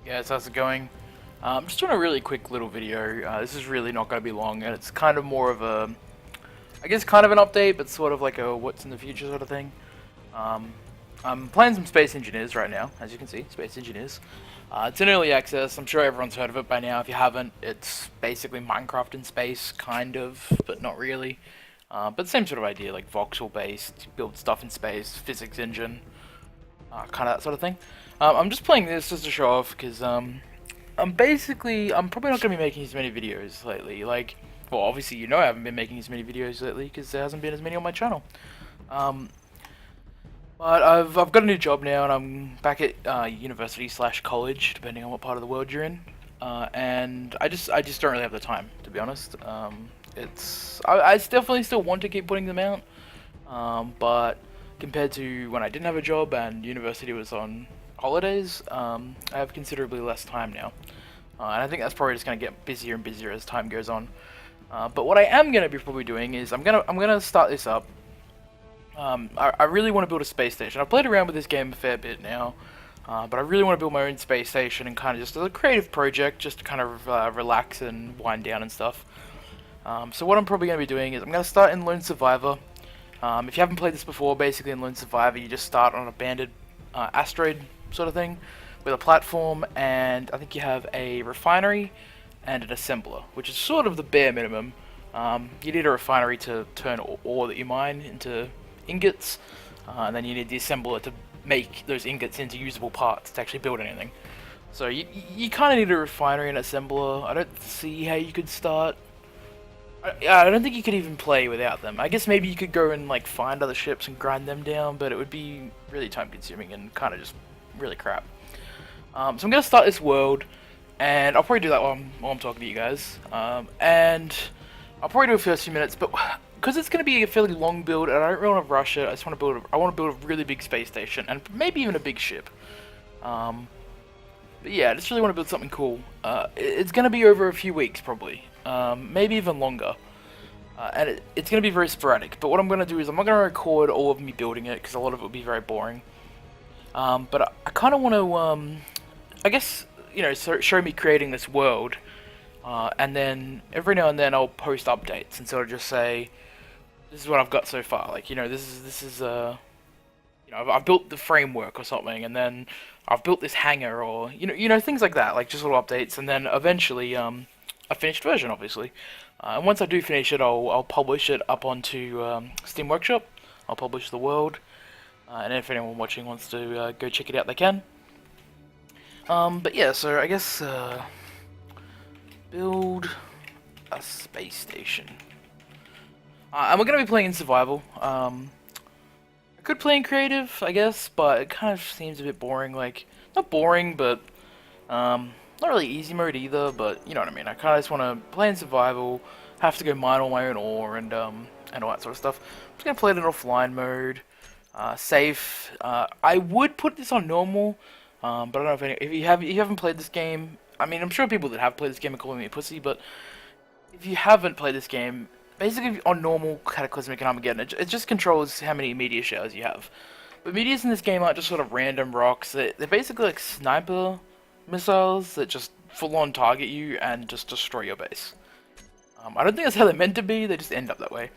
Yeah, so how's it going? I'm just doing a really quick little video. This is really not going to be long, and it's kind of more of a, I guess, kind of an update, but sort of like a what's in the future sort of thing. Um, I'm playing some Space Engineers right now, as you can see, Space Engineers. It's in early access. I'm sure everyone's heard of it by now. If you haven't, it's basically Minecraft in space, kind of, but not really. But same sort of idea, like voxel-based, build stuff in space, physics engine, kind of that sort of thing. I'm just playing this just to show off because I'm probably not going to be making as many videos lately. Like, well, obviously you know I haven't been making as many videos lately because there hasn't been as many on my channel. Um, but I've got a new job now and I'm back at university slash college, depending on what part of the world you're in. And I just don't really have the time, to be honest. I definitely still want to keep putting them out, but compared to when I didn't have a job and university was on holidays, I have considerably less time now. And I think that's probably just going to get busier and busier as time goes on. But what I am going to be probably doing is I'm gonna start this up. I really want to build a space station. I've played around with this game a fair bit now, but I really want to build my own space station and kind of just as a creative project, just to kind of relax and wind down and stuff. So what I'm probably going to be doing is I'm going to start in Lone Survivor. If you haven't played this before, basically in Lone Survivor you just start on an abandoned asteroid sort of thing with a platform, and I think you have a refinery and an assembler, which is sort of the bare minimum. You need a refinery to turn ore that you mine into ingots, and then you need the assembler to make those ingots into usable parts to actually build anything. So you kind of need a refinery and assembler. I don't see how you could start. I don't think you could even play without them. I guess maybe you could go and like find other ships and grind them down, but it would be really time consuming and kind of just really crap. So I'm gonna start this world, and I'll probably do that while I'm talking to you guys. And I'll probably do it for the first few minutes, but because it's gonna be a fairly long build, and I don't really want to rush it. I just want to I want to build a really big space station and maybe even a big ship. But yeah, I just really want to build something cool. It's gonna be over a few weeks probably, maybe even longer. And it's going to be very sporadic, but what I'm going to do is I'm not going to record all of me building it, because a lot of it will be very boring. But I kind of want to, I guess, you know, show me creating this world, and then every now and then I'll post updates and sort of just say, this is what I've got so far. Like, you know, this is you know, I've built the framework or something, and then I've built this hangar, or you know, things like that, like just little updates, and then eventually, a finished version, obviously. And once I do finish it, I'll publish it up onto Steam Workshop. I'll publish the world, and if anyone watching wants to go check it out, they can. But yeah, so I guess build a space station. And we're gonna be playing in survival. I could play in creative, I guess, but it kind of seems a bit boring. Like, not boring, but not really easy mode either, but you know what I mean. I kind of just want to play in survival, have to go mine all my own ore and all that sort of stuff. I'm just gonna play it in offline mode, safe. I would put this on normal, but I don't know if you haven't played this game. I mean, I'm sure people that have played this game are calling me a pussy, but if you haven't played this game, basically on normal Cataclysmic and Armageddon, it just controls how many meteor showers you have. But meteors in this game aren't just sort of random rocks. They're basically like sniper missiles that just full on target you and just destroy your base. I don't think that's how they're meant to be, they just end up that way.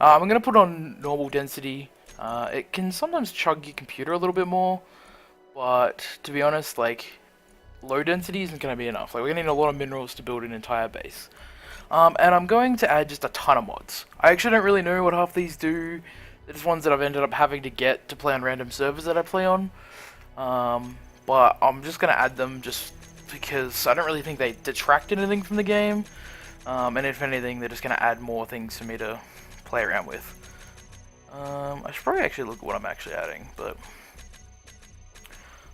I'm going to put on normal density. It can sometimes chug your computer a little bit more, but to be honest, like, low density isn't going to be enough. Like, we're going to need a lot of minerals to build an entire base. And I'm going to add just a ton of mods. I actually don't really know what half these do. There's ones that I've ended up having to get to play on random servers that I play on. But I'm just going to add them just because I don't really think they detract anything from the game. And if anything, they're just going to add more things for me to play around with. I should probably actually look at what I'm actually adding, but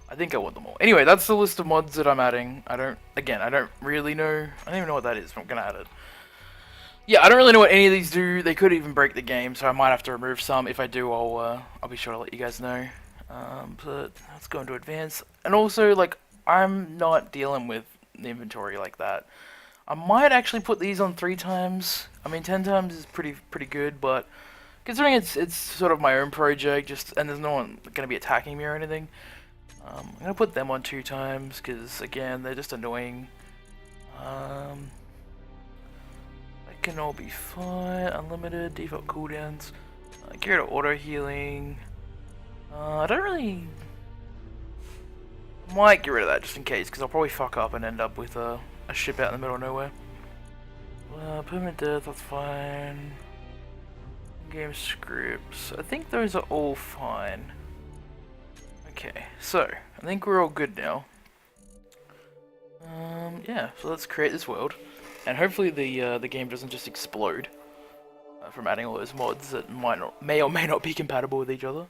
I think I want them all. Anyway, that's the list of mods that I'm adding. I don't really know. I don't even know what that is, but I'm going to add it. Yeah, I don't really know what any of these do. They could even break the game, so I might have to remove some. If I do, I'll be sure to let you guys know. But let's go into advanced. And also, like, I'm not dealing with the inventory like that. I might actually put these on 3 times. I mean, 10 times is pretty good, but considering it's sort of my own project, and there's no one going to be attacking me or anything, I'm gonna put them on 2 times because again they're just annoying. That can all be fine. Unlimited default cooldowns. Get rid of auto healing. I don't really. Might get rid of that just in case because I'll probably fuck up and end up with a ship out in the middle of nowhere. Permanent death, that's fine. Game scripts. I think those are all fine. Okay, so I think we're all good now. Yeah, so let's create this world, and hopefully the game doesn't just explode from adding all those mods that may or may not be compatible with each other.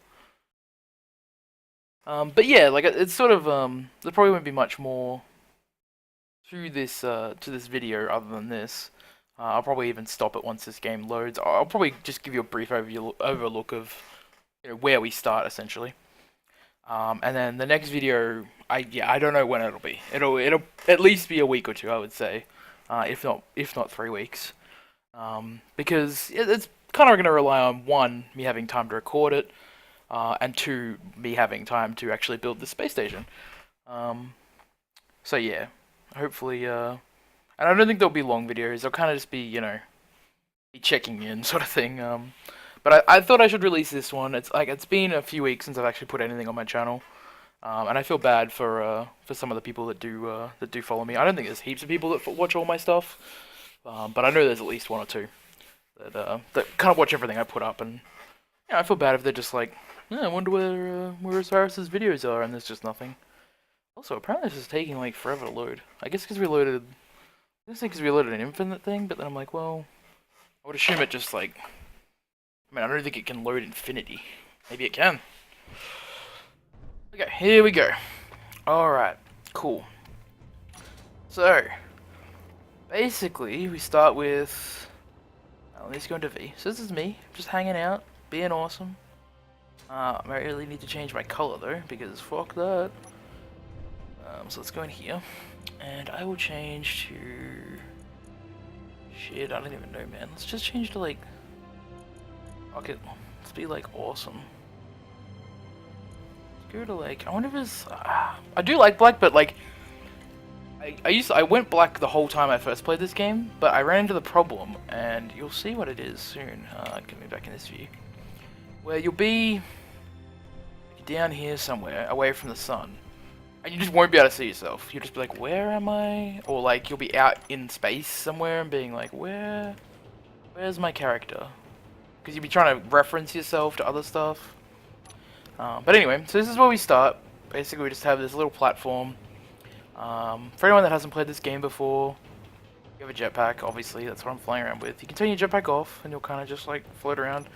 But yeah, like it's sort of there probably won't be much more to this video other than this. I'll probably even stop it once this game loads. I'll probably just give you a brief overlook of where we start essentially. And then the next video, I don't know when it'll be. It'll at least be a week or 2, I would say, if not 3 weeks, because it's kind of going to rely on 1, me having time to record it, and 2, me having time to actually build the space station. So yeah, hopefully, and I don't think there'll be long videos. They'll kind of just be be checking in sort of thing. But I thought I should release this one. It's been a few weeks since I've actually put anything on my channel, and I feel bad for some of the people that do follow me. I don't think there's heaps of people that watch all my stuff, but I know there's at least 1 or 2 that kind of watch everything I put up, and I feel bad if they're just like, I wonder where Osiris's videos are, and there's just nothing. Also, apparently this is taking like forever to load. I guess because we loaded an infinite thing, but then I'm like, well, I would assume it just like. I mean, I don't think it can load infinity. Maybe it can. Okay, here we go. Alright, cool. So, basically, we start with. Let's go into V. So, this is me, just hanging out, being awesome. I really need to change my color though, because fuck that. So, let's go in here, and I will change to. Shit, I don't even know, man. Let's just change to like. Okay, let's be like awesome. Let's go to like, I wonder if it's, I do like black, but like, I went black the whole time I first played this game, but I ran into the problem, and you'll see what it is soon. Get me back in this view, where you'll be down here somewhere, away from the sun, and you just won't be able to see yourself. You'll just be like, where am I? Or like, you'll be out in space somewhere and being like, where's my character? Because you'd be trying to reference yourself to other stuff. But anyway, so this is where we start. Basically, we just have this little platform. For anyone that hasn't played this game before, you have a jetpack, obviously, that's what I'm flying around with. You can turn your jetpack off, and you'll kind of just like float around.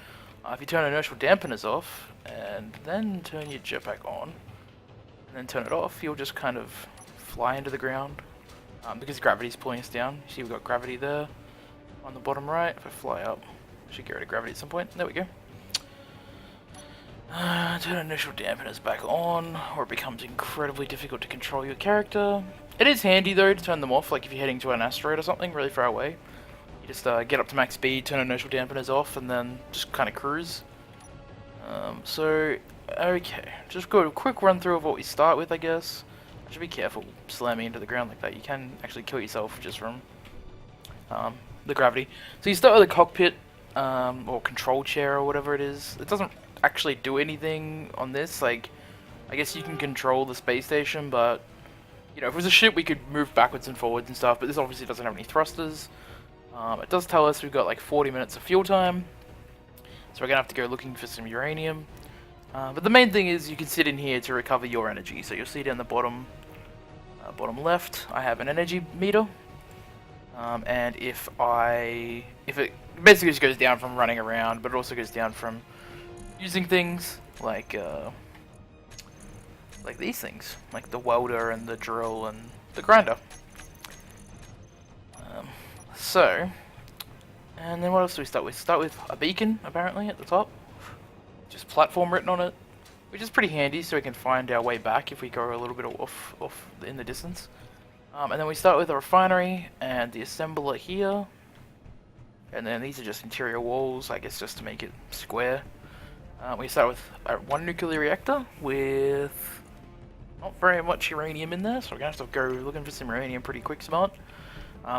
If you turn inertial dampeners off, and then turn your jetpack on, and then turn it off, you'll just kind of fly into the ground. Because gravity's pulling us down. You see we've got gravity there, on the bottom right. If I fly up, should get rid of gravity at some point. There we go. Turn initial dampeners back on, or it becomes incredibly difficult to control your character. It is handy though to turn them off, like if you're heading to an asteroid or something really far away. You just get up to max speed, turn initial dampeners off, and then just kind of cruise. So, okay, just go to a quick run through of what we start with, I guess. I should be careful slamming into the ground like that. You can actually kill yourself just from the gravity. So you start with a cockpit. Or control chair or whatever it is. It doesn't actually do anything on this. Like, I guess you can control the space station, but if it was a ship we could move backwards and forwards and stuff, but this obviously doesn't have any thrusters. It does tell us we've got like 40 minutes of fuel time, so we're gonna have to go looking for some uranium. But the main thing is you can sit in here to recover your energy. So you'll see down the bottom left, I have an energy meter. And if it basically just goes down from running around, but it also goes down from using things like these things, like the welder and the drill and the grinder. And then what else do we start with? Start with a beacon, apparently, at the top. Just platform written on it, which is pretty handy so we can find our way back if we go a little bit off in the distance. And then we start with a refinery and the assembler here. And then these are just interior walls, I guess just to make it square. We start with one nuclear reactor with not very much uranium in there, so we're gonna have to go looking for some uranium pretty quick, smart.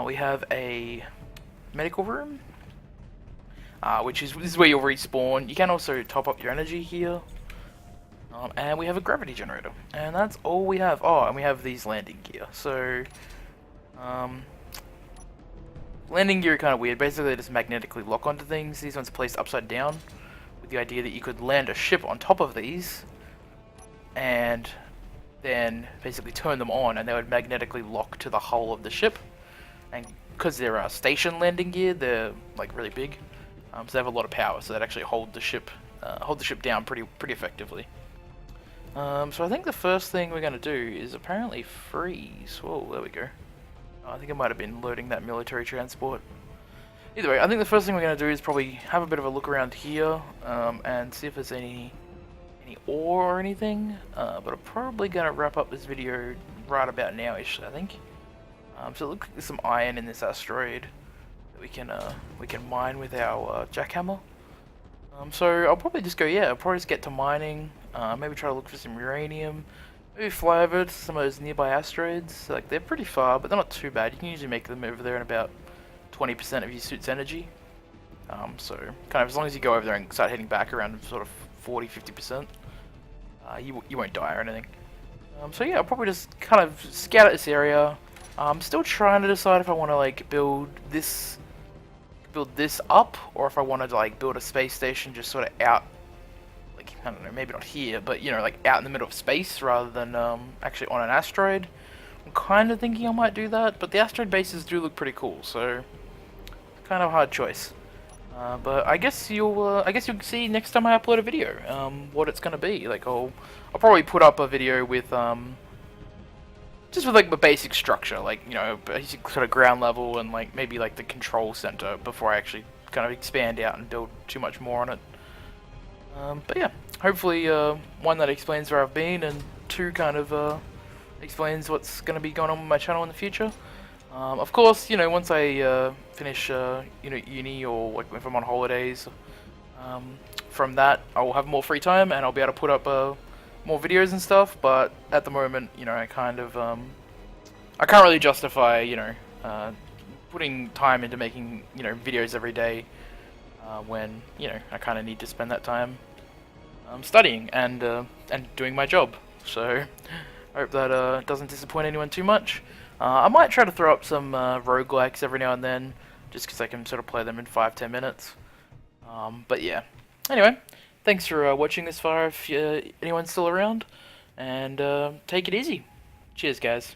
We have a medical room, this is where you'll respawn. You can also top up your energy here. And we have a gravity generator, and that's all we have. Oh, and we have these landing gear. So, landing gear are kind of weird. Basically, they just magnetically lock onto things. These ones are placed upside down, with the idea that you could land a ship on top of these, and then basically turn them on, and they would magnetically lock to the hull of the ship. And because they're station landing gear, they're like really big, so they have a lot of power. So that actually hold the ship down pretty effectively. So I think the first thing we're going to do is apparently freeze. Whoa, there we go. Oh, I think it might have been loading that military transport. Either way, I think the first thing we're going to do is probably have a bit of a look around here, and see if there's any ore or anything. But I'm probably going to wrap up this video right about now-ish, I think. So it looks like there's some iron in this asteroid that we can mine with our jackhammer. So I'll probably just go, I'll probably just get to mining, maybe try to look for some uranium, maybe fly over to some of those nearby asteroids. Like, they're pretty far, but they're not too bad. You can usually make them over there in about 20% of your suit's energy. So kind of as long as you go over there and start heading back around sort of 40-50%, you won't die or anything. So yeah, I'll probably just kind of scout out this area. I'm still trying to decide if I want to like build this up, or if I wanted to like build a space station just sort of out, like, I don't know, maybe not here, but you know, like out in the middle of space rather than actually on an asteroid. I'm kind of thinking I might do that, but the asteroid bases do look pretty cool, so kind of a hard choice. But I guess you'll see next time I upload a video what it's gonna be. Like I'll probably put up a video with just with like the basic structure, like, you know, basic sort of ground level and like maybe like the control center before I actually kind of expand out and build too much more on it. But yeah, hopefully one that explains where I've been, and two kind of explains what's going to be going on with my channel in the future. Of course, you know, once I finish uni, or like if I'm on holidays, from that I will have more free time and I'll be able to put up more videos and stuff. But at the moment, you know, I kind of I can't really justify, you know, putting time into making, you know, videos every day when, you know, I kind of need to spend that time studying and doing my job. So I hope that doesn't disappoint anyone too much. I might try to throw up some roguelikes every now and then, just because I can sort of play them in 5-10 minutes. But yeah. Anyway, thanks for watching this far if anyone's still around, and take it easy. Cheers, guys.